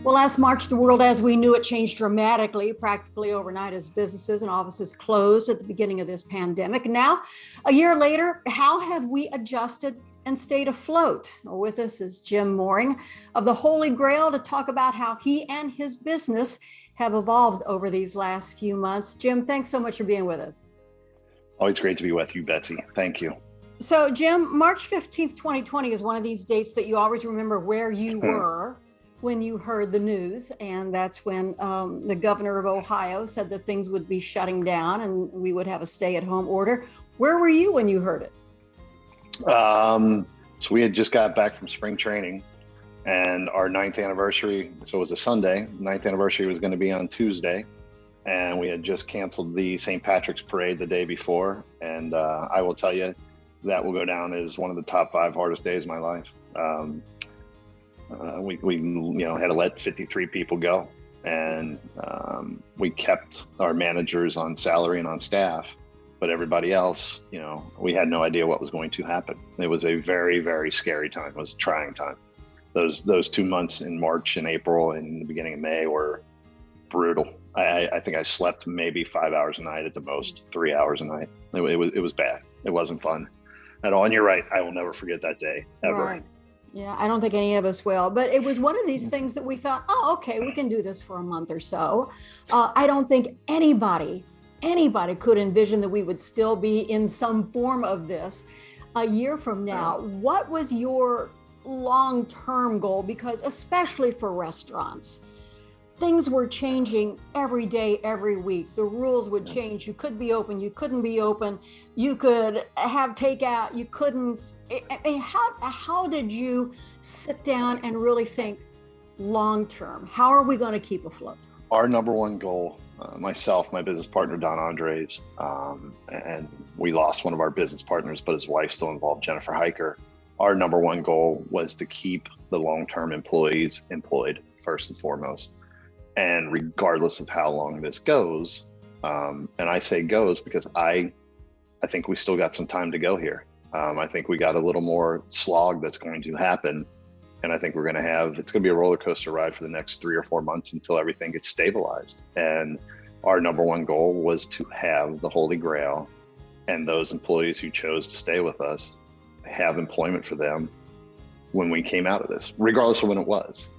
Well, last March, the world as we knew it changed dramatically, practically overnight, as businesses and offices closed at the beginning of this pandemic. Now, a year later, how have we adjusted and stayed afloat? With us is Jim Moehring of the Holy Grail to talk about how he and his business have evolved over these last few months. Jim, thanks so much for being with us. Always great to be with you, Betsy. Thank you. So, Jim, March 15th, 2020 is one of these dates that you always remember where you were when you heard the news. And that's when the governor of Ohio said that things would be shutting down and we would have a stay-at-home order. Where were you when you heard it? So we had just got back from spring training and our 9th anniversary, so it was a Sunday, 9th anniversary was going to be on Tuesday. And we had just canceled the St. Patrick's Parade the day before. And I will tell you, that will go down as one of the top 5 hardest days of my life. We had to let 53 people go, and we kept our managers on salary and on staff, but everybody else, we had no idea what was going to happen. It was a very, very scary time. It was a trying time. Those 2 months in March and April and the beginning of May were brutal. I think I slept maybe 5 hours a night at the most, 3 hours a night. It was bad. It wasn't fun at all. And you're right. I will never forget that day ever. Right. Yeah, I don't think any of us will, but it was one of these things that we thought, oh, okay, we can do this for a month or so. I don't think anybody could envision that we would still be in some form of this a year from now. What was your long-term goal? Because especially for restaurants, things were changing every day, every week. The rules would change. You could be open, you couldn't be open. You could have takeout, you couldn't. How did you sit down and really think long-term? How are we going to keep afloat? Our number one goal, myself, my business partner, Don Andres, and we lost one of our business partners, but his wife's still involved, Jennifer Hiker. Our number one goal was to keep the long-term employees employed, first and foremost. And regardless of how long this goes, and I say goes because I think we still got some time to go here. I think we got a little more slog that's going to happen. And I think it's going to be a roller coaster ride for the next 3 or 4 months until everything gets stabilized. And our number one goal was to have the Holy Grail and those employees who chose to stay with us have employment for them when we came out of this, regardless of when it was.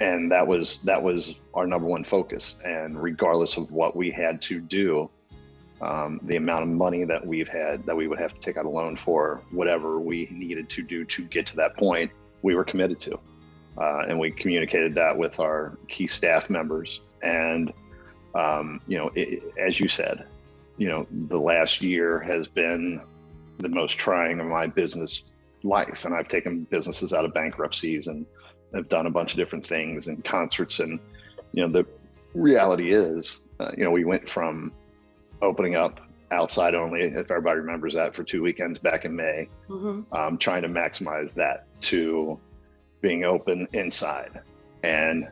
And that was our number one focus. And regardless of what we had to do, the amount of money that we would have to take out a loan for, whatever we needed to do to get to that point, we were committed to. And we communicated that with our key staff members. And, as you said, the last year has been the most trying of my business life. And I've taken businesses out of bankruptcies and I've done a bunch of different things and concerts. And, the reality is, we went from opening up outside only, if everybody remembers that, for 2 weekends back in May, trying to maximize that, to being open inside. And,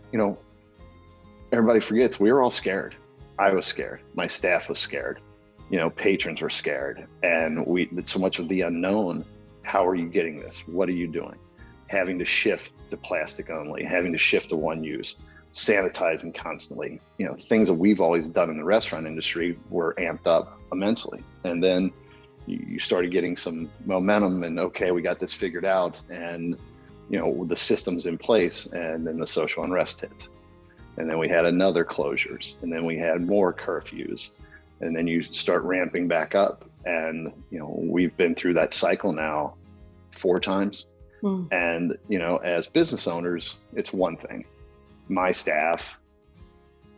everybody forgets we were all scared. I was scared. My staff was scared. Patrons were scared. And so much of the unknown. How are you getting this? What are you doing? Having to shift to plastic only, having to shift to one use, sanitizing constantly, things that we've always done in the restaurant industry were amped up immensely. And then you started getting some momentum and, okay, we got this figured out and, the system's in place, and then the social unrest hit. And then we had another closures, and then we had more curfews, and then you start ramping back up. And, we've been through that cycle now 4 times. And, as business owners, it's one thing. My staff,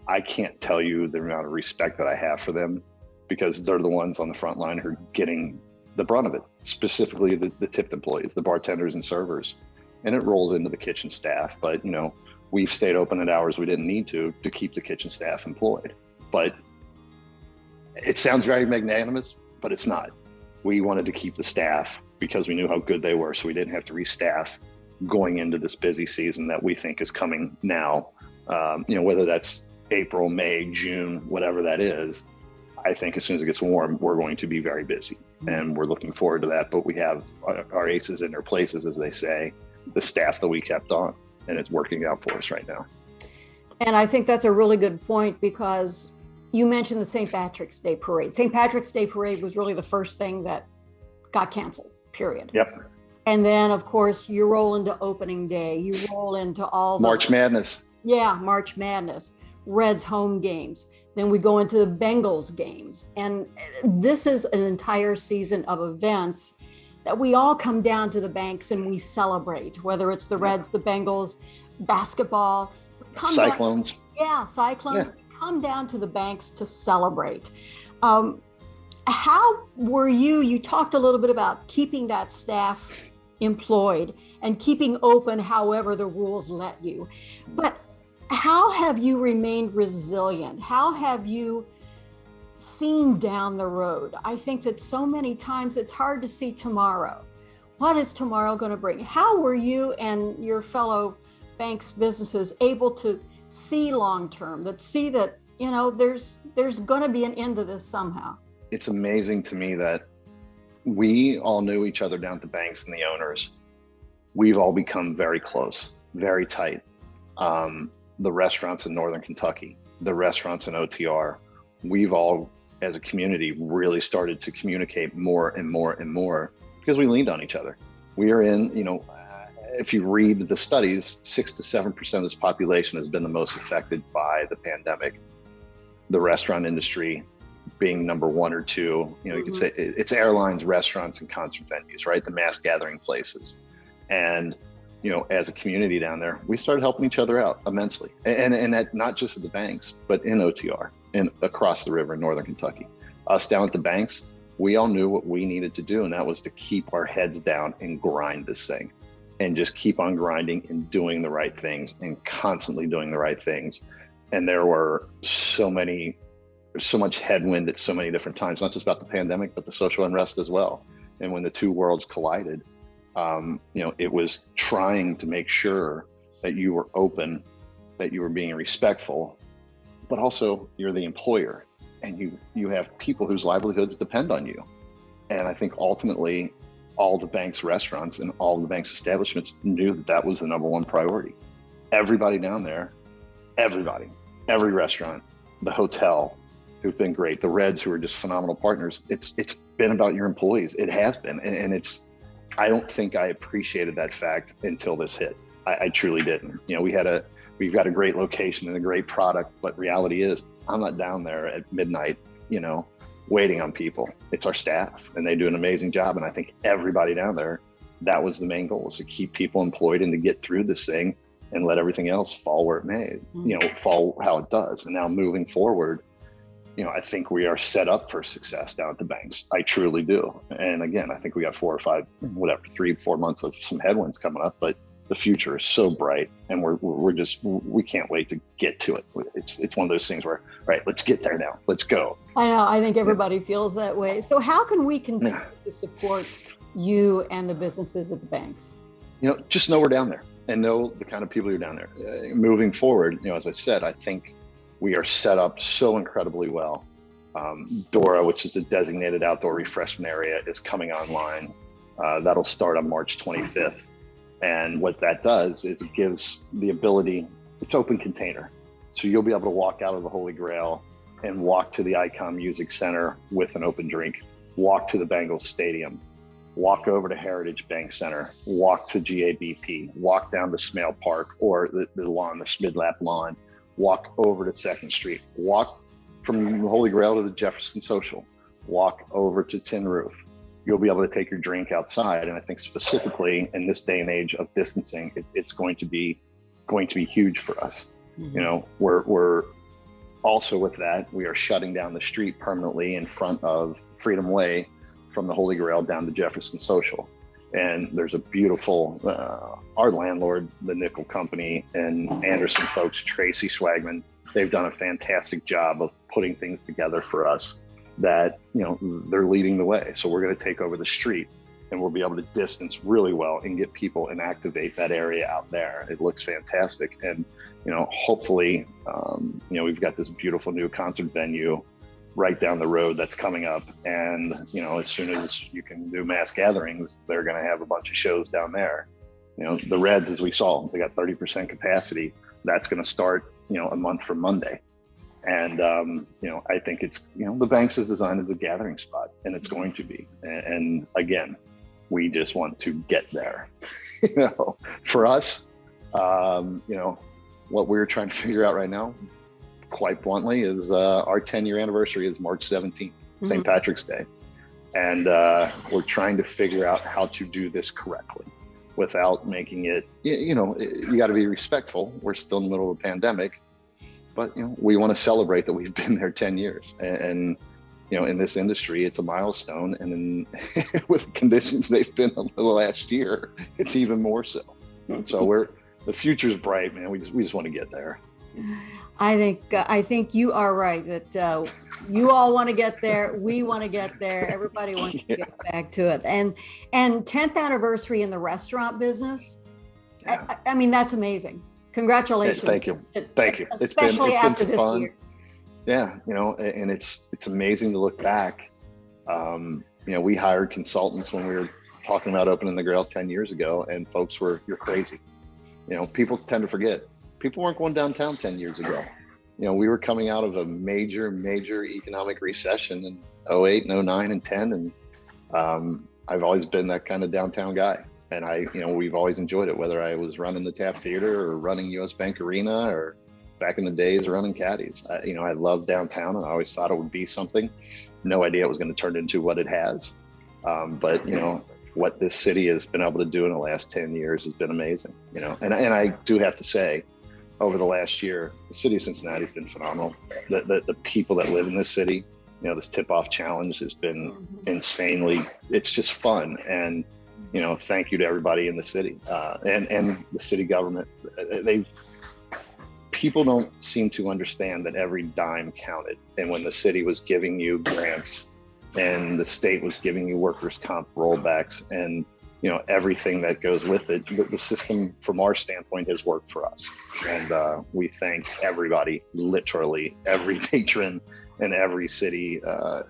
I can't tell you the amount of respect that I have for them, because they're the ones on the front line who are getting the brunt of it, specifically the tipped employees, the bartenders and servers. And it rolls into the kitchen staff. But, we've stayed open at hours we didn't need to keep the kitchen staff employed. But it sounds very magnanimous, but it's not. We wanted to keep the staff because we knew how good they were, so we didn't have to restaff going into this busy season that we think is coming now. Whether that's April, May, June, whatever that is, I think as soon as it gets warm, we're going to be very busy, and we're looking forward to that. But we have our aces in their places, as they say, the staff that we kept on. and it's working out for us right now. And I think that's a really good point, because you mentioned the St. Patrick's Day Parade. St. Patrick's Day Parade was really the first thing that got canceled, period. Yep. And then, of course, you roll into opening day. You roll into all the March Madness. Yeah, March Madness, Reds home games. Then we go into the Bengals games. And this is an entire season of events that we all come down to the banks and we celebrate, whether it's the Reds, the Bengals, basketball. Cyclones. Cyclones. Yeah. We come down to the banks to celebrate. How were you talked a little bit about keeping that staff employed and keeping open however the rules let you. But how have you remained resilient? How have you seen down the road? I think that so many times it's hard to see tomorrow. What is tomorrow going to bring? How were you and your fellow banks businesses able to see long term, that see that, you know, there's going to be an end to this somehow? It's amazing to me that we all knew each other down at the banks and the owners. We've all become very close, very tight. The restaurants in Northern Kentucky, the restaurants in OTR, we've all, as a community, really started to communicate more and more and more because we leaned on each other. We are in, if you read the studies, 6 to 7% of this population has been the most affected by the pandemic. The restaurant industry being number 1 or 2, you could say it's airlines, restaurants, and concert venues, right? The mass gathering places. And, as a community down there, we started helping each other out immensely. And that, not just at the banks, but in OTR and across the river in Northern Kentucky. Us down at the banks, we all knew what we needed to do, and that was to keep our heads down and grind this thing and just keep on grinding and doing the right things and constantly doing the right things. And there were so much headwind at so many different times, not just about the pandemic, but the social unrest as well. And when the two worlds collided, it was trying to make sure that you were open, that you were being respectful, but also you're the employer and you have people whose livelihoods depend on you. And I think ultimately all the bank's restaurants and all the bank's establishments knew that was the number 1 priority. Everybody down there, every restaurant, the hotel, who've been great, the Reds, who are just phenomenal partners. It's been about your employees. It has been. And I don't think I appreciated that fact until this hit. I truly didn't. We've got a great location and a great product, but reality is I'm not down there at midnight, waiting on people. It's our staff, and they do an amazing job. And I think everybody down there, that was the main goal, was to keep people employed and to get through this thing and let everything else fall where it may, fall how it does. And now moving forward, I think we are set up for success down at the banks. I truly do. And again, I think we got 4 or 5, 3-4 months of some headwinds coming up, but the future is so bright, and we can't wait to get to it. It's one of those things where, right, let's get there now. Let's go. I know. I think everybody feels that way. So how can we continue to support you and the businesses at the banks? Just know we're down there and know the kind of people who are down there. Moving forward, as I said, I think we are set up so incredibly well. Dora, which is a designated outdoor refreshment area, is coming online. That'll start on March 25th. And what that does is it gives the ability, it's open container. So you'll be able to walk out of the Holy Grail and walk to the Icon Music Center with an open drink, walk to the Bengals Stadium, walk over to Heritage Bank Center, walk to GABP, walk down to Smale Park or the lawn, the Schmidlap lawn, walk over to 2nd Street, walk from the Holy Grail to the Jefferson Social, walk over to Tin Roof. You'll be able to take your drink outside. And I think specifically in this day and age of distancing, it's going to be huge for us. We're also, with that, we are shutting down the street permanently in front of Freedom Way from the Holy Grail down to Jefferson Social. And there's a beautiful, our landlord, the Nickel Company, and Anderson folks, Tracy Swagman, they've done a fantastic job of putting things together for us that, they're leading the way. So we're going to take over the street, and we'll be able to distance really well and get people and activate that area out there. It looks fantastic. And, hopefully, we've got this beautiful new concert venue right down the road that's coming up. And, as soon as you can do mass gatherings, they're going to have a bunch of shows down there. The Reds, as we saw, they got 30% capacity. That's going to start, a month from Monday. And, I think it's, the banks is designed as a gathering spot, and it's going to be. And again, we just want to get there. For us, what we're trying to figure out right now, quite bluntly, is our 10-year anniversary is March 17th, St. Patrick's Day. And we're trying to figure out how to do this correctly without making it, you got to be respectful. We're still in the middle of a pandemic, but we want to celebrate that we've been there 10 years. And in this industry, it's a milestone. And then with conditions they've been the last year, it's even more so. So the future's bright, man. We just want to get there. I think you are right that you all want to get there. We want to get there. Everybody wants to get back to it. And 10th anniversary in the restaurant business. Yeah. I mean, that's amazing. Congratulations. Thank you. Thank you. Especially it's after been this fun. year. Yeah, and it's amazing to look back. We hired consultants when we were talking about opening the Grail 10 years ago, and folks were, "You're crazy." People tend to forget. People weren't going downtown 10 years ago. We were coming out of a major economic recession in 08 and 09 and 10. And I've always been that kind of downtown guy. And we've always enjoyed it, whether I was running the Taft Theater or running US Bank Arena or back in the days running Caddies. I love downtown, and I always thought it would be something. No idea it was going to turn into what it has. But what this city has been able to do in the last 10 years has been amazing. And I do have to say, over the last year, the city of Cincinnati has been phenomenal. The people that live in this city, this tip-off challenge has been insanely, it's just fun. And, thank you to everybody in the city and the city government. People don't seem to understand that every dime counted. And when the city was giving you grants and the state was giving you workers' comp rollbacks and everything that goes with it, the system from our standpoint has worked for us. And we thank everybody, literally every patron and every city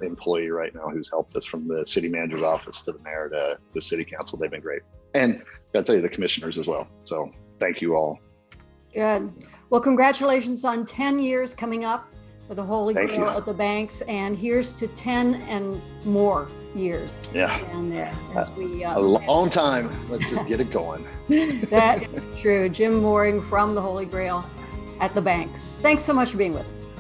employee right now who's helped us, from the city manager's office to the mayor to the city council. They've been great. And I'll tell you, the commissioners as well. So thank you all. Good. Well, congratulations on 10 years coming up with the Holy Grail at the banks, and here's to 10 and more years. Yeah, down there as we a long time. Let's just get it going. That is true. Jim Moehring from the Holy Grail at the banks. Thanks so much for being with us.